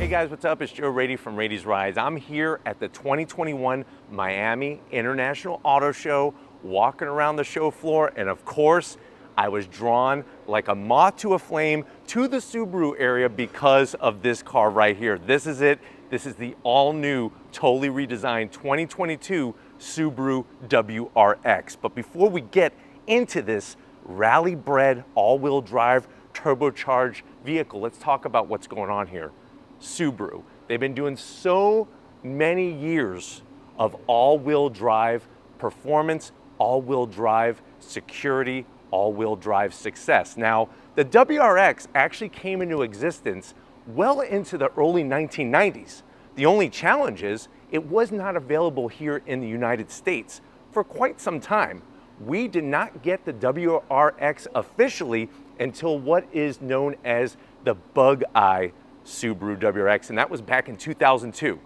guys, what's up? It's Joe Raiti from Raiti's Rides. I'm here at the 2021 Miami International Auto Show, walking around the show floor, and of course, I was drawn like a moth to a flame to the Subaru area because of this car right here. This is it. This is the all-new, totally redesigned 2022 Subaru WRX. But before we get into this rally-bred, all-wheel drive, turbocharged vehicle, let's talk about what's going on here. Subaru. They've been doing so many years of all-wheel drive performance, all-wheel drive security, all-wheel drive success. Now, the WRX actually came into existence well into the early 1990s. The only challenge is it was not available here in the United States for quite some time. We did not get the WRX officially until what is known as the Bug Eye Subaru WRX, and that was back in 2002.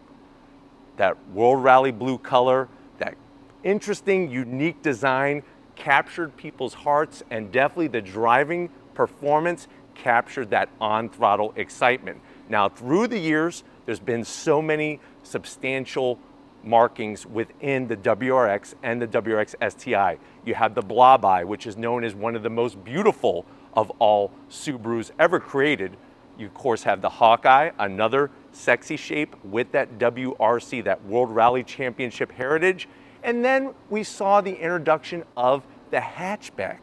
That World Rally blue color, that interesting, unique design captured people's hearts, and definitely the driving performance captured that on-throttle excitement. Now, through the years, there's been so many substantial markings within the WRX and the WRX STI. You have the Blob Eye, which is known as one of the most beautiful of all Subarus ever created. You, of course, have the Hawkeye, another sexy shape with that WRC, that World Rally Championship heritage. And then we saw the introduction of the hatchback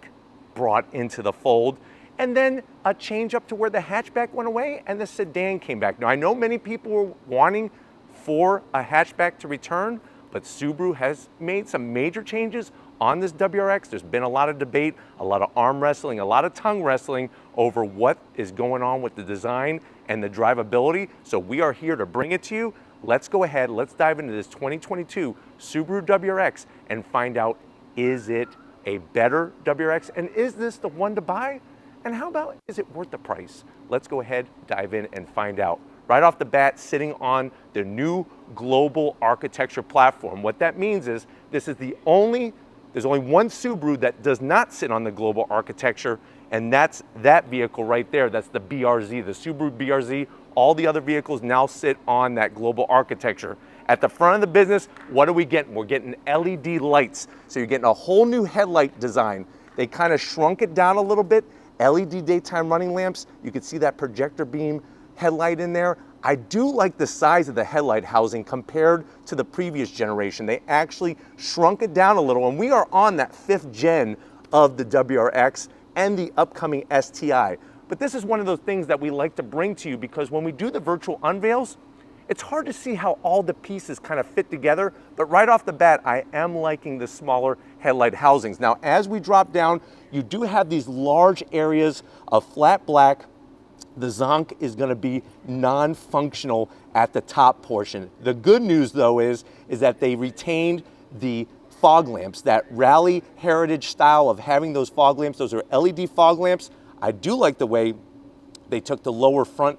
brought into the fold, and then a change up to where the hatchback went away and the sedan came back. Now, I know many people were wanting for a hatchback to return, but Subaru has made some major changes on this WRX. There's been a lot of debate, a lot of arm wrestling, a lot of tongue wrestling over what is going on with the design and the drivability. So we are here to bring it to you. Let's go ahead, let's dive into this 2022 Subaru WRX and find out, is it a better WRX? And is this the one to buy? And how about, is it worth the price? Let's go ahead, dive in and find out. Right off the bat, sitting on the new global architecture platform. What that means is there's only one Subaru that does not sit on the global architecture, and that's that vehicle right there. That's the BRZ, the Subaru BRZ. All the other vehicles now sit on that global architecture. At the front of the business, what are we getting? We're getting LED lights. So you're getting a whole new headlight design. They kind of shrunk it down a little bit. LED daytime running lamps. You can see that projector beam headlight in there. I do like the size of the headlight housing compared to the previous generation. They actually shrunk it down a little, and we are on that 5th gen of the WRX and the upcoming STI. But this is one of those things that we like to bring to you, because when we do the virtual unveils, it's hard to see how all the pieces kind of fit together, but right off the bat, I am liking the smaller headlight housings. Now, as we drop down, you do have these large areas of flat black. The zonk is going to be non-functional at the top portion. The good news, though, is that they retained the fog lamps, that rally heritage style of having those fog lamps. Those are LED fog lamps. I do like the way they took the lower front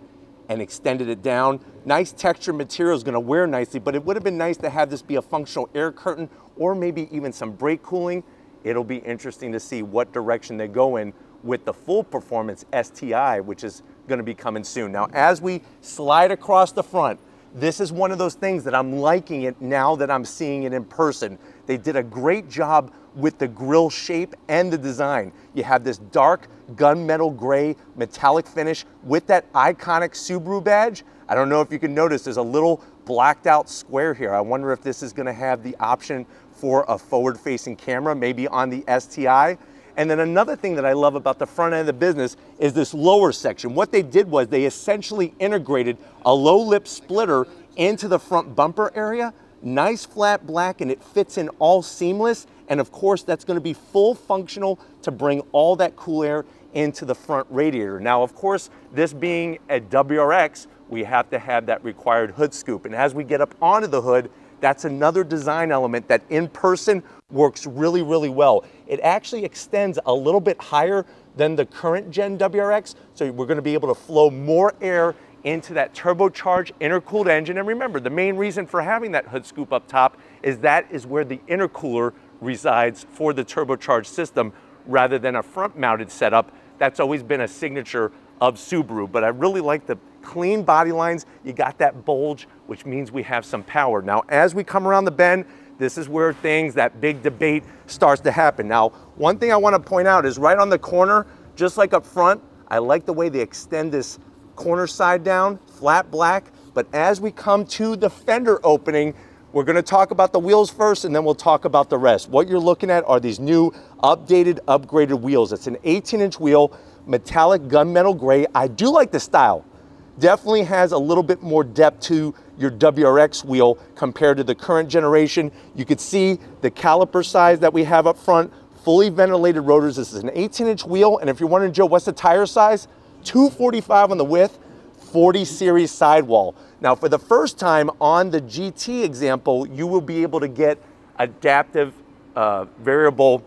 and extended it down. Nice texture material, is going to wear nicely, but it would have been nice to have this be a functional air curtain or maybe even some brake cooling. It'll be interesting to see what direction they go in with the full performance STI, which is going to be coming soon. Now, as we slide across the front, this is one of those things that I'm liking it now that I'm seeing it in person. They did a great job with the grille shape and the design. You have this dark gunmetal gray metallic finish with that iconic Subaru badge. I don't know if you can notice, there's a little blacked out square here. I wonder if this is going to have the option for a forward-facing camera, maybe on the STI. And then another thing that I love about the front end of the business is this lower section. What they did was they essentially integrated a low lip splitter into the front bumper area. Nice flat black, and it fits in all seamless. And of course, that's going to be full functional to bring all that cool air into the front radiator. Now, of course, this being a WRX, we have to have that required hood scoop. And as we get up onto the hood, that's another design element that in person works really, really well. It actually extends a little bit higher than the current gen WRX, so we're going to be able to flow more air into that turbocharged intercooled engine. And remember, the main reason for having that hood scoop up top is that is where the intercooler resides for the turbocharged system, rather than a front mounted setup That's always been a signature of Subaru, but I really like the clean body lines. You got that bulge, which means we have some power. Now, as we come around the bend, this is where that big debate starts to happen. Now, one thing I want to point out is right on the corner, just like up front, I like the way they extend this corner side down, flat black. But as we come to the fender opening, we're going to talk about the wheels first, and then we'll talk about the rest. What you're looking at are these new updated, upgraded wheels. It's an 18-inch wheel, metallic gunmetal gray. I do like the style. Definitely has a little bit more depth to your WRX wheel compared to the current generation. You could see the caliper size that we have up front, fully ventilated rotors. This is an 18-inch wheel, and if you're wondering, Joe, what's the tire size? 245 on the width, 40 series sidewall. Now, for the first time on the GT example, you will be able to get adaptive variable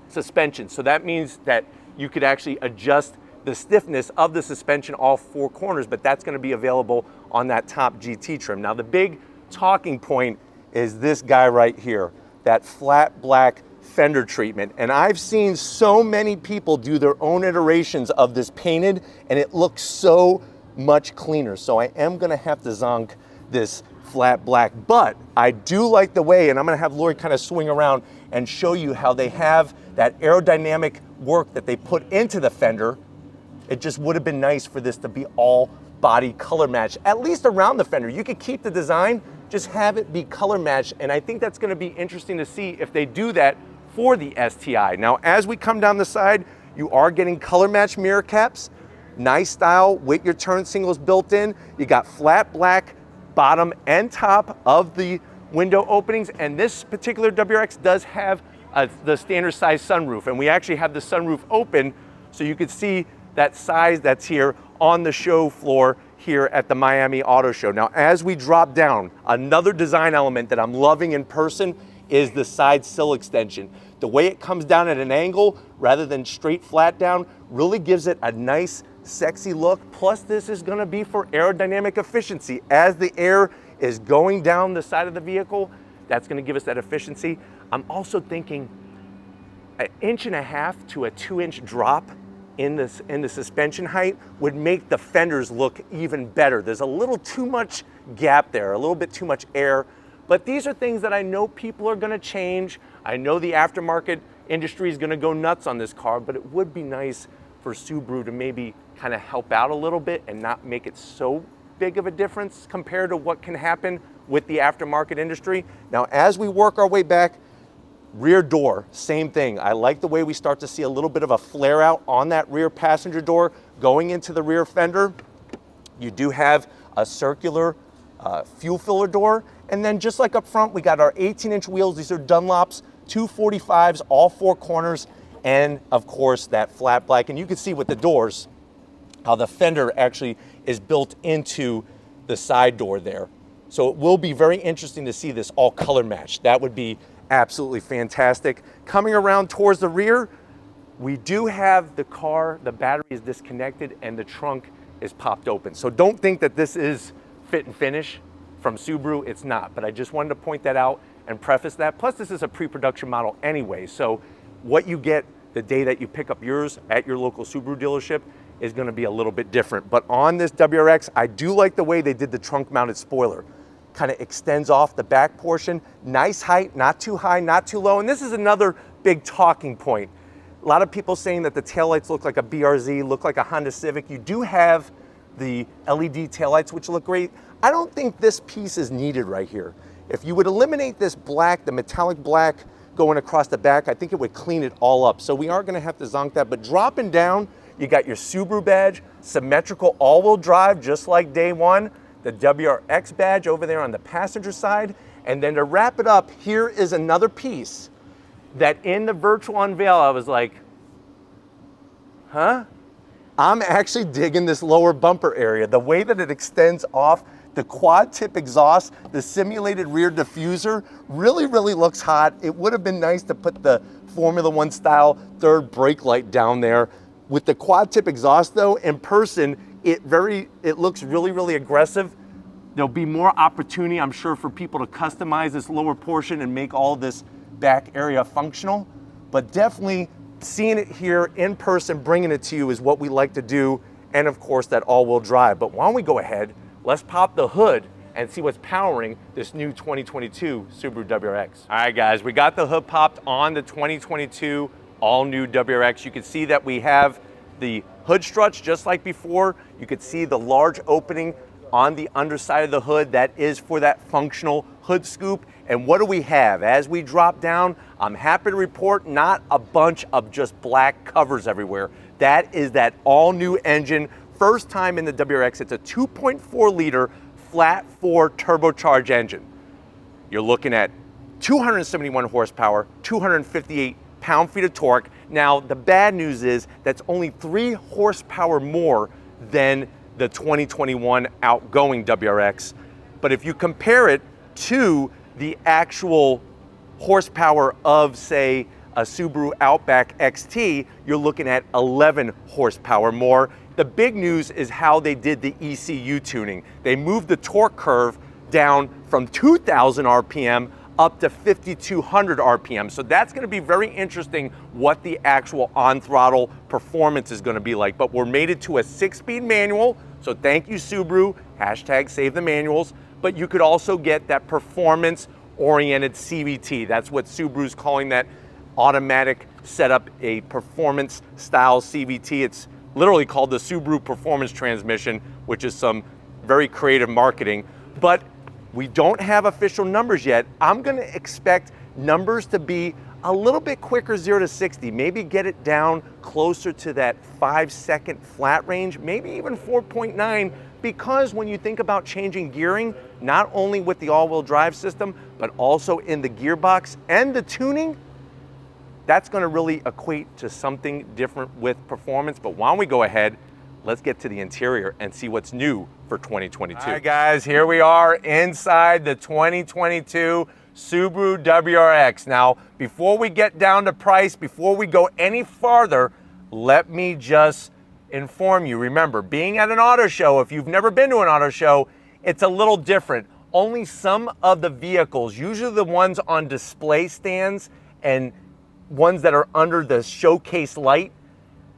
suspension. So that means that you could actually adjust the stiffness of the suspension all four corners, but that's going to be available on that top GT trim. Now, the big talking point is this guy right here, that flat black fender treatment. And I've seen so many people do their own iterations of this painted, and it looks so much cleaner. So I am gonna have to zonk this flat black, but I do like the way, and I'm gonna have Lori kind of swing around and show you how they have that aerodynamic work that they put into the fender. It just would have been nice for this to be all body color match, at least around the fender. You could keep the design, just have it be color matched, and I think that's gonna be interesting to see if they do that for the STI. Now, as we come down the side, you are getting color matched mirror caps. Nice style with your turn signals built in. You got flat black bottom and top of the window openings, and this particular WRX does have the standard size sunroof, and we actually have the sunroof open so you could see that size that's here on the show floor here at the Miami Auto Show. Now, as we drop down, another design element that I'm loving in person is the side sill extension. The way it comes down at an angle rather than straight flat down really gives it a nice, sexy look. Plus, this is gonna be for aerodynamic efficiency. As the air is going down the side of the vehicle, that's gonna give us that efficiency. I'm also thinking an 1.5 to a 2-inch drop in the suspension height would make the fenders look even better. There's a little too much gap there, a little bit too much air. But these are things that I know people are gonna change. I know the aftermarket industry is gonna go nuts on this car, but it would be nice for Subaru to maybe kind of help out a little bit and not make it so big of a difference compared to what can happen with the aftermarket industry. Now, as we work our way back, rear door, same thing. I like the way we start to see a little bit of a flare out on that rear passenger door going into the rear fender. You do have a circular fuel filler door. And then just like up front, we got our 18-inch wheels. These are Dunlops, 245s, all four corners, and of course that flat black. And you can see with the doors, how the fender actually is built into the side door there. So it will be very interesting to see this all color matched. That would be absolutely fantastic. Coming around towards the rear, we do have the car, the battery is disconnected and the trunk is popped open. So don't think that this is fit and finish from Subaru, it's not. But I just wanted to point that out and preface that. Plus, this is a pre-production model anyway. So what you get the day that you pick up yours at your local Subaru dealership is gonna be a little bit different. But on this WRX, I do like the way they did the trunk mounted spoiler. Kind of extends off the back portion. Nice height, not too high, not too low. And this is another big talking point. A lot of people saying that the taillights look like a BRZ, look like a Honda Civic. You do have the LED taillights, which look great. I don't think this piece is needed right here. If you would eliminate this black, the metallic black going across the back, I think it would clean it all up. So we are gonna have to zonk that, but dropping down, you got your Subaru badge, symmetrical all-wheel drive, just like day one, the WRX badge over there on the passenger side. And then to wrap it up, here is another piece that in the virtual unveil, I was like, huh? I'm actually digging this lower bumper area. The way that it extends off, the quad tip exhaust, the simulated rear diffuser, really, really looks hot. It would have been nice to put the Formula One style third brake light down there. With the quad tip exhaust though, in person, it looks really, really aggressive. There'll be more opportunity, I'm sure, for people to customize this lower portion and make all this back area functional, but definitely seeing it here in person, bringing it to you is what we like to do, and of course that all-wheel drive. But why don't we go ahead, let's pop the hood and see what's powering this new 2022 Subaru WRX. All right guys, we got the hood popped on the 2022 all-new WRX. You can see that we have the hood struts just like before. You can see the large opening on the underside of the hood. That is for that functional hood scoop. And what do we have? As we drop down, I'm happy to report not a bunch of just black covers everywhere. That is that all-new engine. First time in the WRX, it's a 2.4 liter flat 4 turbocharged engine. You're looking at 271 horsepower, 258 pound-feet of torque. Now, the bad news is that's only 3 horsepower more than the 2021 outgoing WRX. But if you compare it to the actual horsepower of, say, a Subaru Outback XT, you're looking at 11 horsepower more. The big news is how they did the ECU tuning. They moved the torque curve down from 2,000 RPM up to 5,200 RPM. So that's gonna be very interesting what the actual on-throttle performance is gonna be like. But we're mated to a 6-speed manual, so thank you Subaru, hashtag save the manuals. But you could also get that performance-oriented CVT. That's what Subaru's calling that automatic setup, a performance-style CVT. It's literally called the Subaru Performance Transmission, which is some very creative marketing. But we don't have official numbers yet. I'm gonna expect numbers to be a little bit quicker 0 to 60, maybe get it down closer to that 5-second flat range, maybe even 4.9, because when you think about changing gearing, not only with the all-wheel drive system, but also in the gearbox and the tuning, that's gonna really equate to something different with performance. But why don't we go ahead, let's get to the interior and see what's new for 2022. All right guys, here we are inside the 2022 Subaru WRX. Now, before we get down to price, before we go any farther, let me just inform you. Remember, being at an auto show, if you've never been to an auto show, it's a little different. Only some of the vehicles, usually the ones on display stands and ones that are under the showcase light,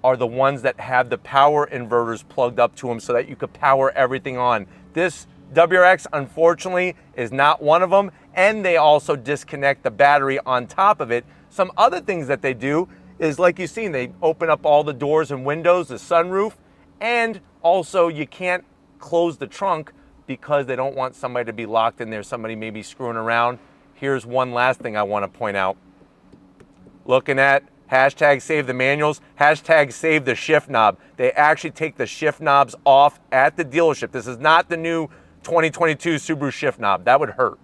are the ones that have the power inverters plugged up to them so that you could power everything on. This WRX, unfortunately, is not one of them, and they also disconnect the battery on top of it. Some other things that they do is, like you've seen, they open up all the doors and windows, the sunroof, and also you can't close the trunk because they don't want somebody to be locked in there, somebody may be screwing around. Here's one last thing I want to point out. Looking at hashtag save the manuals, hashtag save the shift knob. They actually take the shift knobs off at the dealership. This is not the new 2022 Subaru shift knob. That would hurt.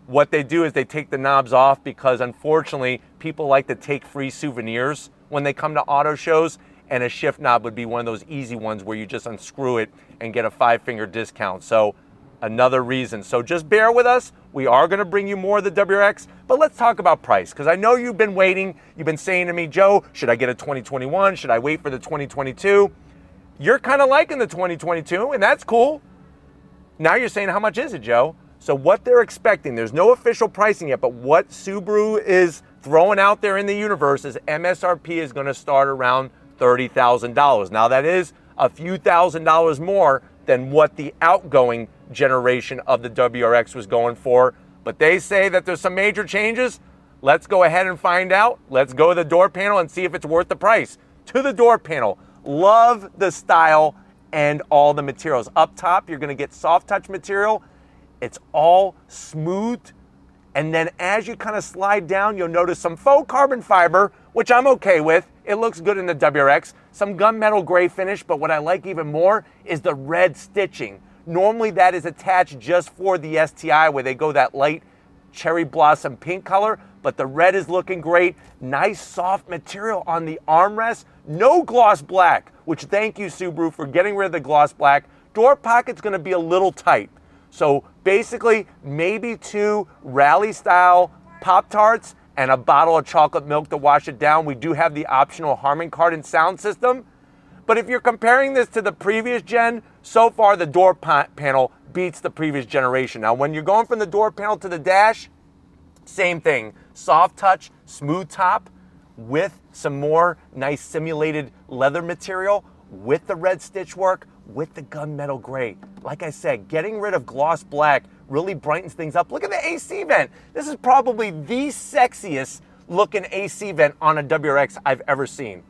What they do is they take the knobs off because unfortunately people like to take free souvenirs when they come to auto shows, and a shift knob would be one of those easy ones where you just unscrew it and get a 5-finger discount. So another reason. So just bear with us. We are going to bring you more of the WRX, but let's talk about price, because I know you've been waiting. You've been saying to me, Joe, should I get a 2021? Should I wait for the 2022? You're kind of liking the 2022, and that's cool. Now you're saying, how much is it, Joe? So what they're expecting, there's no official pricing yet, but what Subaru is throwing out there in the universe is MSRP is going to start around $30,000. Now that is a few $1,000s more than what the outgoing generation of the WRX was going for, but they say that there's some major changes. Let's go ahead and find out. Let's go to the door panel and see if it's worth the price. To the door panel, love the style and all the materials. Up top, you're gonna get soft touch material. It's all smooth, and then as you kind of slide down, you'll notice some faux carbon fiber, which I'm okay with. It looks good in the WRX. Some gunmetal gray finish, but what I like even more is the red stitching. Normally that is attached just for the STI where they go that light cherry blossom pink color, but the red is looking great. Nice soft material on the armrest. No gloss black, which thank you Subaru for getting rid of the gloss black. Door pocket's gonna be a little tight. So basically maybe 2 rally style Pop-Tarts and a bottle of chocolate milk to wash it down. We do have the optional Harman Kardon sound system. But if you're comparing this to the previous gen, so far the door panel beats the previous generation. Now when you're going from the door panel to the dash, same thing. Soft touch, smooth top. with some more nice simulated leather material, with the red stitch work, with the gunmetal gray. Like I said, getting rid of gloss black really brightens things up. Look at the AC vent. This is probably the sexiest looking AC vent on a WRX I've ever seen.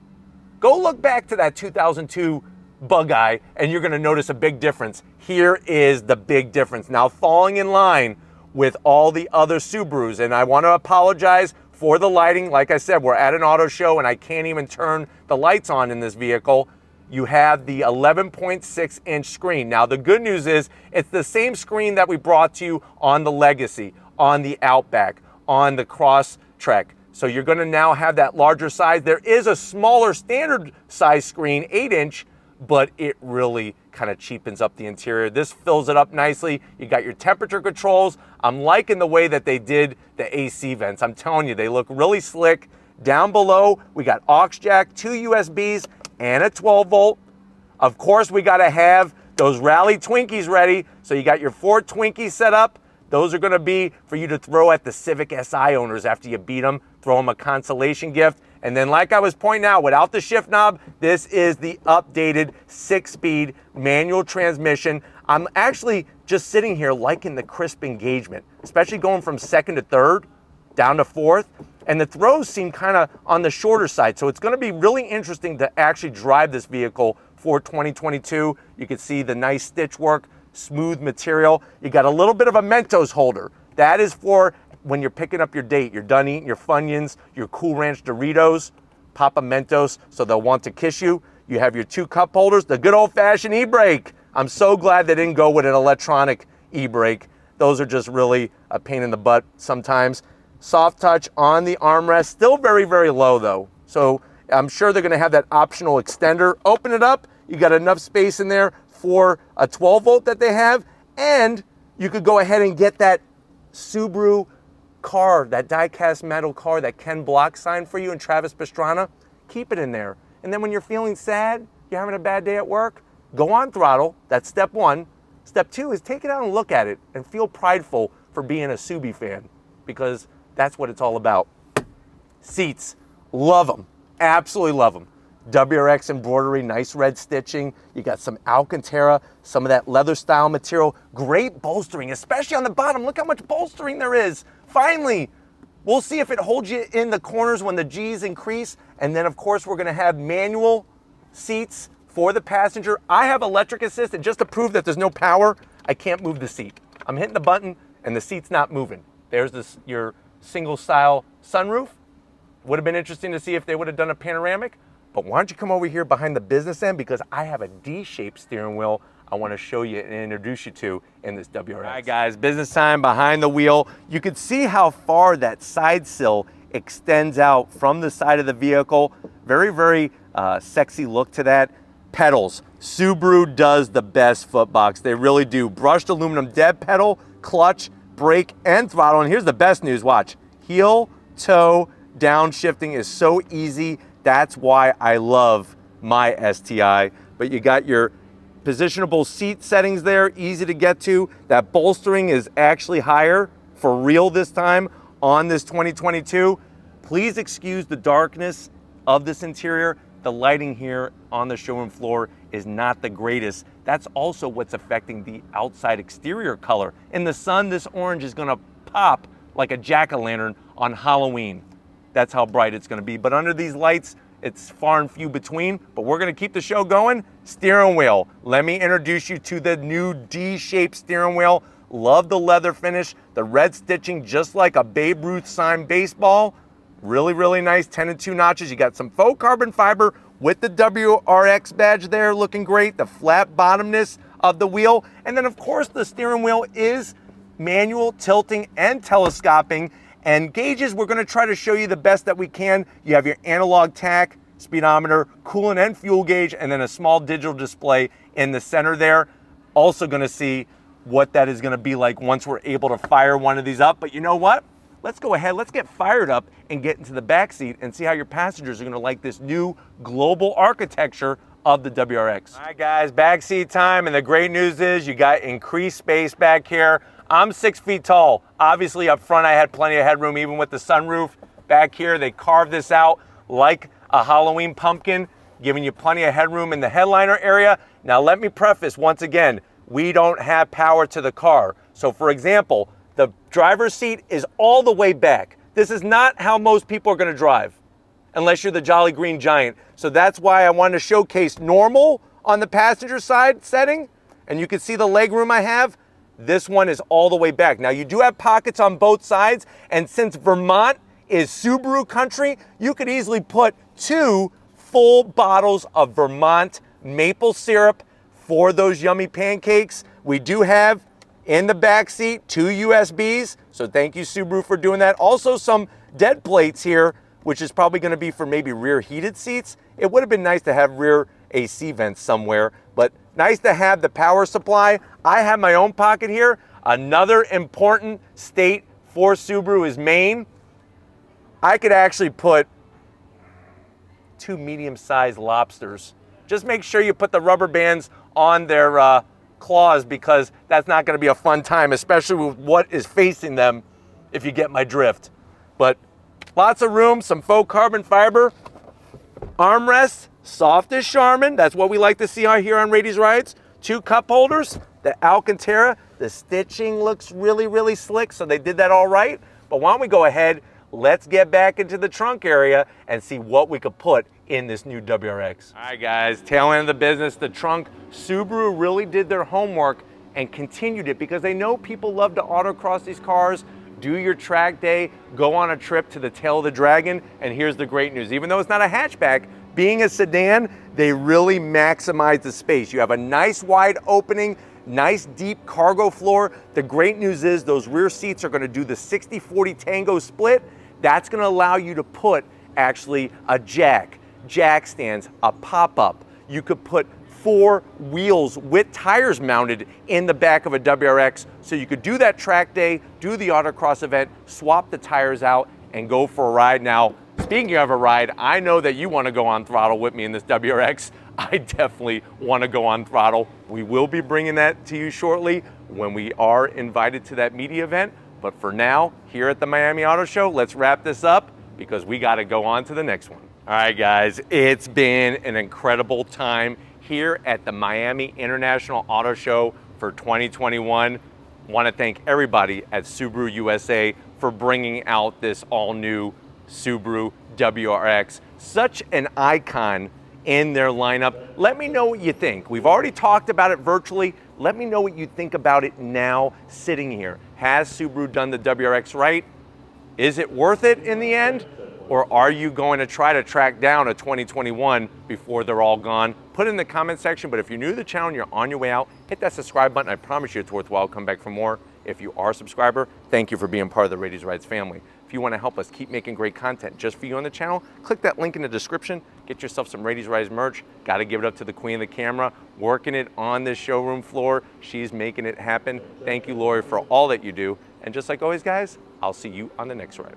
Go look back to that 2002 Bug-Eye and you're gonna notice a big difference. Here is the big difference. Now falling in line with all the other Subarus, and I wanna apologize for the lighting. Like I said, we're at an auto show and I can't even turn the lights on in this vehicle. You have the 11.6 inch screen. Now the good news is it's the same screen that we brought to you on the Legacy, on the Outback, on the Crosstrek. So you're gonna now have that larger size. There is a smaller standard size screen, 8 inch, but it really kind of cheapens up the interior. This fills it up nicely. You got your temperature controls. I'm liking the way that they did the AC vents. I'm telling you, they look really slick. Down below, we got aux jack, 2 USBs, and a 12 volt. Of course, we gotta have those Rally Twinkies ready. So you got your 4 Twinkies set up. Those are gonna be for you to throw at the Civic Si owners after you beat them. Throw them a consolation gift. And then like I was pointing out, without the shift knob, this is the updated 6-speed manual transmission. I'm actually just sitting here liking the crisp engagement, especially going from second to third, down to fourth. And the throws seem kind of on the shorter side. So it's gonna be really interesting to actually drive this vehicle for 2022. You can see the nice stitch work, smooth material. You got a little bit of a Mentos holder. That is for when you're picking up your date. You're done eating your Funyuns, your Cool Ranch Doritos, pop a Mentos so they'll want to kiss you. You have your 2 cup holders, the good old fashioned e-brake. I'm so glad they didn't go with an electronic e-brake. Those are just really a pain in the butt sometimes. Soft touch on the armrest, still very, very low though. So I'm sure they're gonna have that optional extender. Open it up, you got enough space in there for a 12 volt that they have, and you could go ahead and get that Subaru car, that die-cast metal car that Ken Block signed for you and Travis Pastrana. Keep it in there. And then when you're feeling sad, you're having a bad day at work, go on throttle. That's step 1. Step 2 is take it out and look at it and feel prideful for being a Subi fan, because that's what it's all about. Seats, love them, absolutely love them. WRX embroidery, nice red stitching. You got some Alcantara, some of that leather style material. Great bolstering, especially on the bottom. Look how much bolstering there is. Finally, we'll see if it holds you in the corners when the G's increase. And then of course, we're gonna have manual seats for the passenger. I have electric assist, and just to prove that there's no power, I can't move the seat. I'm hitting the button and the seat's not moving. There's this, your single style sunroof. Would have been interesting to see if they would have done a panoramic. But why don't you come over here behind the business end, because I have a D-shaped steering wheel I want to show you and introduce you to in this WRX. All right guys, business time behind the wheel. You can see how far that side sill extends out from the side of the vehicle. Very, very sexy look to that. Pedals, Subaru does the best foot box. They really do. Brushed aluminum dead pedal, clutch, brake, and throttle. And here's the best news, watch. Heel, toe, downshifting is so easy. That's why I love my STI. But you got your positionable seat settings there, easy to get to. That bolstering is actually higher for real this time on this 2022. Please excuse the darkness of this interior. The lighting here on the showroom floor is not the greatest. That's also what's affecting the outside exterior color. In the sun, this orange is gonna pop like a jack-o'-lantern on Halloween. That's how bright it's gonna be. But under these lights, it's far and few between, but we're gonna keep the show going. Steering wheel. Let me introduce you to the new D-shaped steering wheel. Love the leather finish, the red stitching, just like a Babe Ruth signed baseball. Really, really nice, 10 and 2 notches. You got some faux carbon fiber with the WRX badge there, looking great. The flat bottomness of the wheel. And then of course the steering wheel is manual tilting and telescoping. And gauges, we're gonna try to show you the best that we can. You have your analog tach, speedometer, coolant and fuel gauge, and then a small digital display in the center there. Also gonna see what that is gonna be like once we're able to fire one of these up. But you know what? Let's go ahead, let's get fired up and get into the back seat and see how your passengers are gonna like this new global architecture of the WRX. All right guys, back seat time, and the great news is you got increased space back here. I'm 6 feet tall. Obviously up front I had plenty of headroom even with the sunroof. Back here they carved this out. like a Halloween pumpkin, giving you plenty of headroom in the headliner area. Now let me preface once again, we don't have power to the car. So for example, the driver's seat is all the way back. This is not how most people are gonna drive, unless you're the Jolly Green Giant. So that's why I wanted to showcase normal on the passenger side setting, and you can see the leg room I have. This one is all the way back. Now you do have pockets on both sides, and since Vermont is Subaru country, you could easily put 2 full bottles of Vermont maple syrup for those yummy pancakes. We do have in the back seat 2 USBs, so thank you Subaru for doing that. Also some dead plates here, which is probably gonna be for maybe rear heated seats. It would have been nice to have rear AC vents somewhere, but nice to have the power supply. I have my own pocket here. Another important state for Subaru is Maine. I could actually put 2 medium-sized lobsters. Just make sure you put the rubber bands on their claws, because that's not gonna be a fun time, especially with what is facing them, if you get my drift. But lots of room, some faux carbon fiber. Armrests, soft as Charmin. That's what we like to see out here on Raiti's Rides. 2 cup holders, the Alcantara. The stitching looks really, really slick, so they did that all right. But why don't we go ahead, let's get back into the trunk area and see what we could put in this new WRX. All right guys, tail end of the business, the trunk. Subaru really did their homework and continued it, because they know people love to autocross these cars, do your track day, go on a trip to the tail of the dragon. And here's the great news. Even though it's not a hatchback, being a sedan, they really maximize the space. You have a nice wide opening, nice deep cargo floor. The great news is those rear seats are gonna do the 60-40 tango split. That's gonna allow you to put actually a jack stands, a pop-up. You could put 4 wheels with tires mounted in the back of a WRX, so you could do that track day, do the autocross event, swap the tires out, and go for a ride. Now, speaking of a ride, I know that you want to go on throttle with me in this WRX. I definitely want to go on throttle. We will be bringing that to you shortly when we are invited to that media event. But for now, here at the Miami Auto Show, let's wrap this up, because we got to go on to the next one. All right, guys, it's been an incredible time here at the Miami International Auto Show for 2021. Want to thank everybody at Subaru USA for bringing out this all-new Subaru WRX. Such an icon in their lineup. Let me know what you think. We've already talked about it virtually. Let me know what you think about it now sitting here. Has Subaru done the WRX right? Is it worth it in the end? Or are you going to try to track down a 2021 before they're all gone? Put it in the comment section, but if you're new to the channel and you're on your way out, hit that subscribe button. I promise you it's worthwhile. Come back for more. If you are a subscriber, thank you for being part of the Raiti's Rides family. If you want to help us keep making great content just for you on the channel, click that link in the description. Get yourself some Raiti's Rides merch. Got to give it up to the queen of the camera, working it on this showroom floor. She's making it happen. Thank you, Lori, for all that you do. And just like always, guys, I'll see you on the next ride.